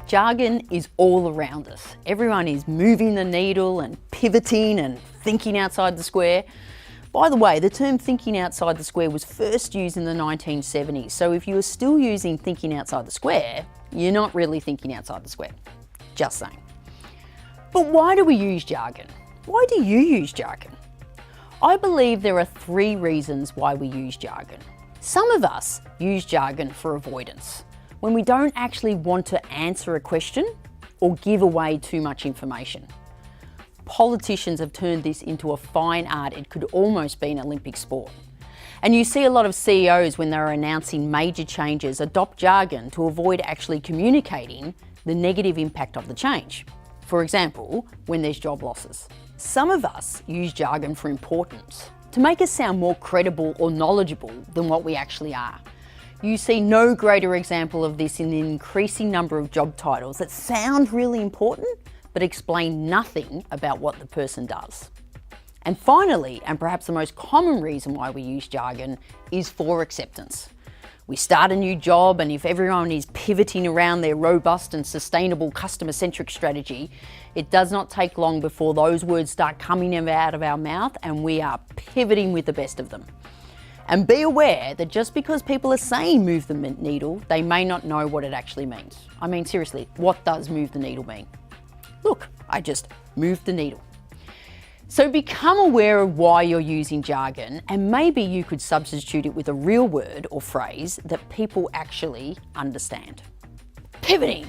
Jargon is all around us. Everyone is moving the needle and pivoting and thinking outside the square. By the way, the term thinking outside the square was first used in the 1970s, so if you are still using thinking outside the square, you're not really thinking outside the square. Just saying. But why do we use jargon? Why do you use jargon? I believe there are 3 reasons why we use jargon. Some of us use jargon for avoidance, when we don't actually want to answer a question or give away too much information. Politicians have turned this into a fine art. It could almost be an Olympic sport. And you see a lot of CEOs, when they're announcing major changes, adopt jargon to avoid actually communicating the negative impact of the change. For example, when there's job losses. Some of us use jargon for importance, to make us sound more credible or knowledgeable than what we actually are. You see no greater example of this in the increasing number of job titles that sound really important, but explain nothing about what the person does. And finally, and perhaps the most common reason why we use jargon, is for acceptance. We start a new job, and if everyone is pivoting around their robust and sustainable customer-centric strategy, it does not take long before those words start coming out of our mouth and we are pivoting with the best of them. And be aware that just because people are saying move the needle, they may not know what it actually means. I mean, seriously, what does move the needle mean? Look, I just moved the needle. So become aware of why you're using jargon, and maybe you could substitute it with a real word or phrase that people actually understand. Pivoting.